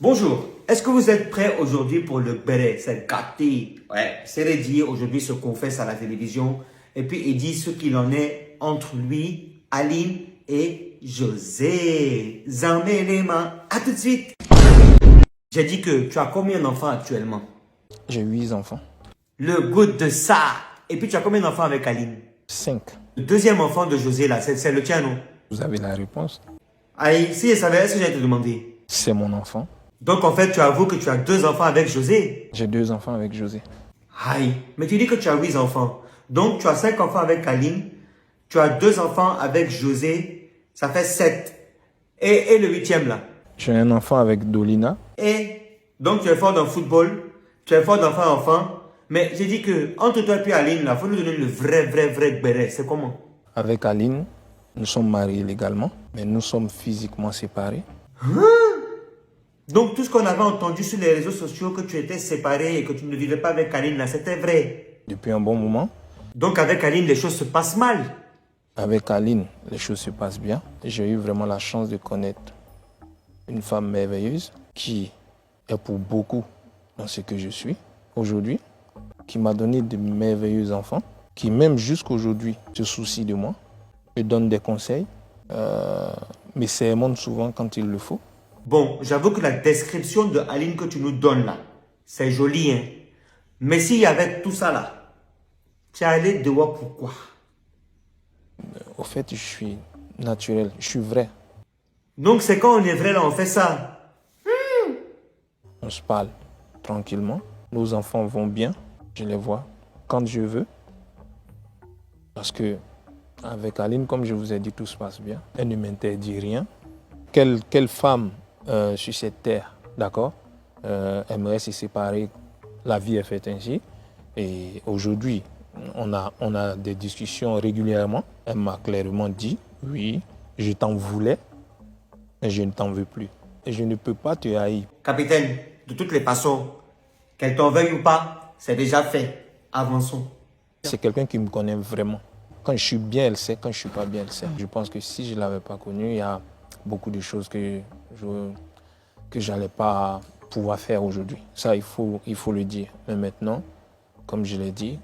Bonjour, est-ce que vous êtes prêts aujourd'hui pour le béret? C'est gâté. Ouais, c'est Reddy aujourd'hui se confesse à la télévision et puis il dit ce qu'il en est entre lui, Aline et José. Zambé les mains, à tout de suite. J'ai dit que tu as combien d'enfants actuellement? J'ai 8 enfants. Le goût de ça. Et puis tu as combien d'enfants avec Aline? 5. Le deuxième enfant de José là, c'est le tien, non? Vous avez la réponse. Aïe, si je savais, est-ce que j'allais te demander? C'est mon enfant. Donc en fait, tu avoues que tu as 2 enfants avec José. J'ai 2 enfants avec José. Aïe, mais tu dis que tu as 8 enfants. Donc tu as 5 enfants avec Aline, tu as 2 enfants avec José, ça fait 7. Et le 8e là? J'ai un enfant avec Dolina. Et donc tu es fort dans le football, tu es fort d'enfant. Mais j'ai dit que entre toi et puis Aline, là, il faut nous donner le vrai béret. C'est comment? Avec Aline, nous sommes mariés légalement, mais nous sommes physiquement séparés. Donc tout ce qu'on avait entendu sur les réseaux sociaux, que tu étais séparé et que tu ne vivais pas avec Aline, là, c'était vrai. Depuis un bon moment. Donc avec Aline, les choses se passent mal. Avec Aline, les choses se passent bien. J'ai eu vraiment la chance de connaître une femme merveilleuse qui est pour beaucoup dans ce que je suis aujourd'hui, qui m'a donné de merveilleux enfants, qui même jusqu'aujourd'hui se soucie de moi, me donne des conseils, me sermonne souvent quand il le faut. Bon, j'avoue que la description de Aline que tu nous donnes là, c'est joli, hein. Mais s'il y avait tout ça là, tu es allé dehors pourquoi? Au fait, je suis naturel, je suis vrai. Donc c'est quand on est vrai là, on fait ça. On se parle tranquillement. Nos enfants vont bien, je les vois quand je veux. Parce que avec Aline, comme je vous ai dit, tout se passe bien. Elle ne m'interdit rien. Quelle femme sur cette terre, d'accord, aimerait se séparer? La vie est faite ainsi. Et aujourd'hui, on a des discussions régulièrement. Elle m'a clairement dit, oui, je t'en voulais, mais je ne t'en veux plus. Et je ne peux pas te haïr. Capitaine, de toutes les façons, qu'elle t'en veuille ou pas, c'est déjà fait. Avançons. C'est quelqu'un qui me connaît vraiment. Quand je suis bien, elle sait. Quand je ne suis pas bien, elle sait. Je pense que si je ne l'avais pas connue, il y a beaucoup de choses que je n'allais pas pouvoir faire aujourd'hui. Ça, il faut le dire. Mais maintenant, comme je l'ai dit,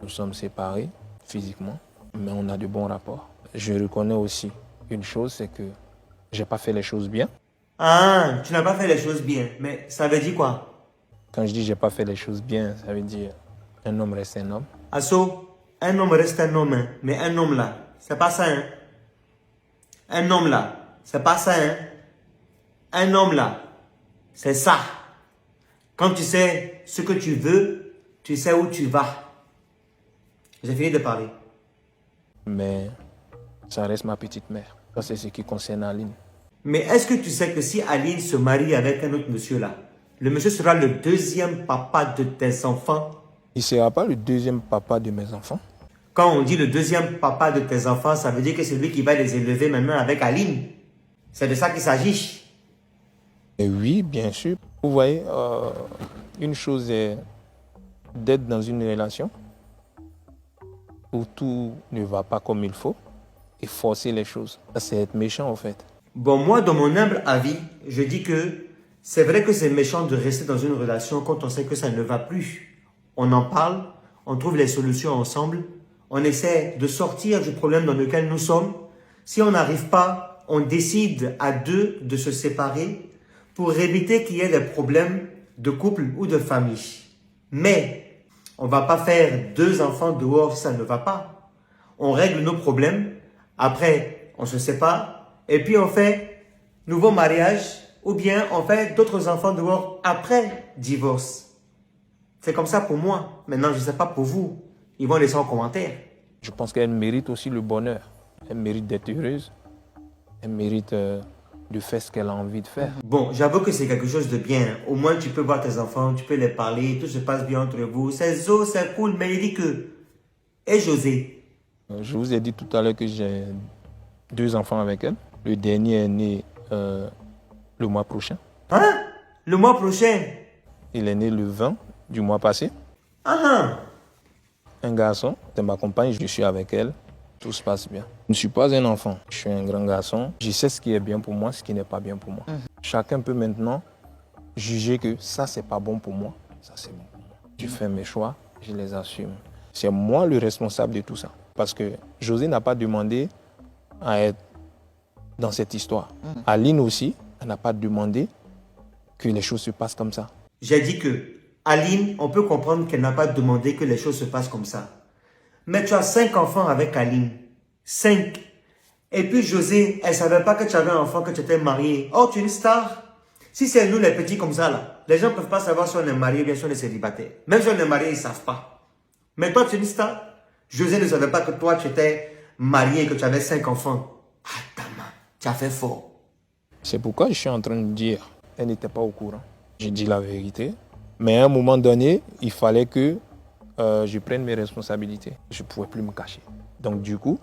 nous sommes séparés physiquement, mais on a de bons rapports. Je reconnais aussi une chose, c'est que je n'ai pas fait les choses bien. Ah, tu n'as pas fait les choses bien. Mais ça veut dire quoi? Quand je dis j'ai pas fait les choses bien, ça veut dire un homme reste un homme. Asso, un homme reste un homme, hein. Mais un homme là, c'est pas ça, hein. Un homme là, c'est pas ça, hein. Un homme là, c'est ça. Quand tu sais ce que tu veux, tu sais où tu vas. J'ai fini de parler. Mais ça reste ma petite mère. Ça, c'est ce qui concerne Aline. Mais est-ce que tu sais que si Aline se marie avec un autre monsieur là, le monsieur sera le 2e papa de tes enfants? Il ne sera pas le 2e papa de mes enfants. Quand on dit le 2e papa de tes enfants, ça veut dire que c'est lui qui va les élever maintenant avec Aline. C'est de ça qu'il s'agit. Et oui, bien sûr. Vous voyez, une chose est d'être dans une relation où tout ne va pas comme il faut et forcer les choses. Ça, c'est être méchant, en fait. Bon, moi, dans mon humble avis, je dis que c'est vrai que c'est méchant de rester dans une relation quand on sait que ça ne va plus. On en parle, on trouve les solutions ensemble, on essaie de sortir du problème dans lequel nous sommes. Si on n'arrive pas, on décide à 2 de se séparer pour éviter qu'il y ait des problèmes de couple ou de famille. Mais on ne va pas faire 2 enfants dehors si ça ne va pas. On règle nos problèmes, après on se sépare, et puis on fait nouveau mariage ou bien on fait d'autres enfants dehors après divorce. C'est comme ça pour moi. Maintenant, je ne sais pas pour vous. Ils vont laisser en commentaire. Je pense qu'elle mérite aussi le bonheur. Elle mérite d'être heureuse. Elle mérite de faire ce qu'elle a envie de faire. Bon, j'avoue que c'est quelque chose de bien. Au moins, tu peux voir tes enfants, tu peux les parler, tout se passe bien entre vous. C'est zo, c'est cool, mais il dit que... Et José? Je vous ai dit tout à l'heure que j'ai 2 enfants avec elle. Le dernier est né le mois prochain. Hein? Le mois prochain? Il est né le 20 du mois passé. Ah! Un garçon, c'est ma compagne, je suis avec elle. Tout se passe bien. Je ne suis pas un enfant, je suis un grand garçon. Je sais ce qui est bien pour moi, ce qui n'est pas bien pour moi. Chacun peut maintenant juger que ça, c'est pas bon pour moi, ça, c'est bon pour moi. Je fais mes choix, je les assume. C'est moi le responsable de tout ça. Parce que José n'a pas demandé à être dans cette histoire. Aline aussi, elle n'a pas demandé que les choses se passent comme ça. J'ai dit que Aline, on peut comprendre qu'elle n'a pas demandé que les choses se passent comme ça. Mais tu as 5 enfants avec Aline. 5. Et puis José, elle ne savait pas que tu avais un enfant, que tu étais marié. Oh, tu es une star. Si c'est nous les petits comme ça, là, les gens ne peuvent pas savoir si on est marié ou bien si on est célibataire. Même si on est marié, ils ne savent pas. Mais toi, tu es une star. José ne savait pas que toi, tu étais marié et que tu avais 5 enfants. Ah, Tama, tu as fait fort. C'est pourquoi je suis en train de dire, elle n'était pas au courant. J'ai dit la vérité. Mais à un moment donné, il fallait que je prenne mes responsabilités. Je ne pouvais plus me cacher. Donc du coup,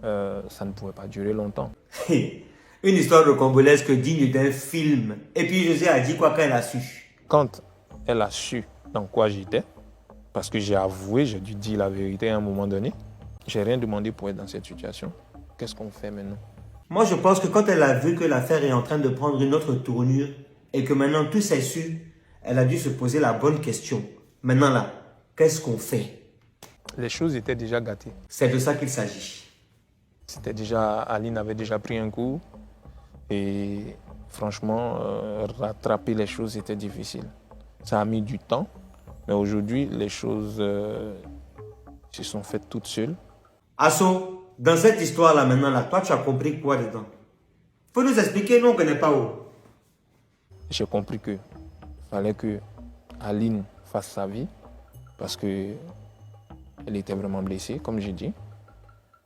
ça ne pouvait pas durer longtemps. Une histoire rocambolesque digne d'un film. Et puis José a dit quoi quand elle a su? Quand elle a su dans quoi j'étais, parce que j'ai avoué, j'ai dû dire la vérité à un moment donné, j'ai rien demandé pour être dans cette situation. Qu'est-ce qu'on fait maintenant? Moi, je pense que quand elle a vu que l'affaire est en train de prendre une autre tournure et que maintenant tout s'est su, elle a dû se poser la bonne question. Maintenant là, qu'est-ce qu'on fait? Les choses étaient déjà gâtées. C'est de ça qu'il s'agit. C'était déjà, Aline avait déjà pris un coup et franchement, rattraper les choses était difficile. Ça a mis du temps, mais aujourd'hui, les choses se sont faites toutes seules. Asso, dans cette histoire-là maintenant là, toi tu as compris quoi dedans? Faut nous expliquer, nous on ne connaît pas où. J'ai compris que fallait que Aline fasse sa vie parce que elle était vraiment blessée, comme j'ai dit,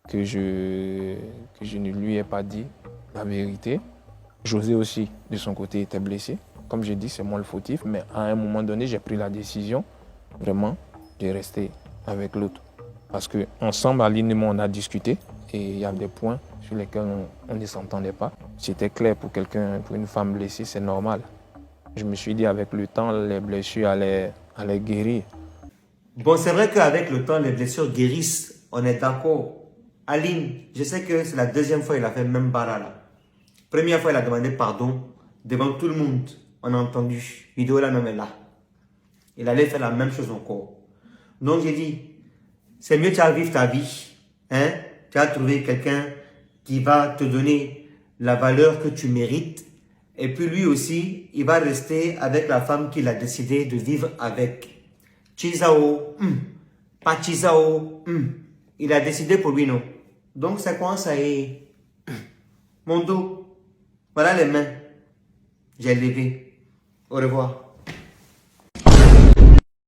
que je ne lui ai pas dit la vérité. José aussi, de son côté, était blessé. Comme j'ai dit, c'est moi le fautif, mais à un moment donné, j'ai pris la décision vraiment de rester avec l'autre. Parce qu'ensemble, Aline et moi, on a discuté et il y a des points sur lesquels on ne s'entendait pas. C'était clair pour quelqu'un, pour une femme blessée, c'est normal. Je me suis dit, avec le temps, les blessures allaient guérir. Bon, c'est vrai qu'avec le temps, les blessures guérissent. On est d'accord. Aline, je sais que c'est la deuxième fois qu'il a fait le même barra là. Première fois, il a demandé pardon devant tout le monde. On a entendu. Vidéo là même est là. Il allait faire la même chose encore. Donc j'ai dit, c'est mieux tu as vivre ta vie. Hein? Tu as trouvé quelqu'un qui va te donner la valeur que tu mérites. Et puis lui aussi, il va rester avec la femme qu'il a décidé de vivre avec. Chizao, pas Chizao, il a décidé pour lui, non. Donc c'est quoi ça est? Mon dos, voilà les mains. J'ai levé. Au revoir.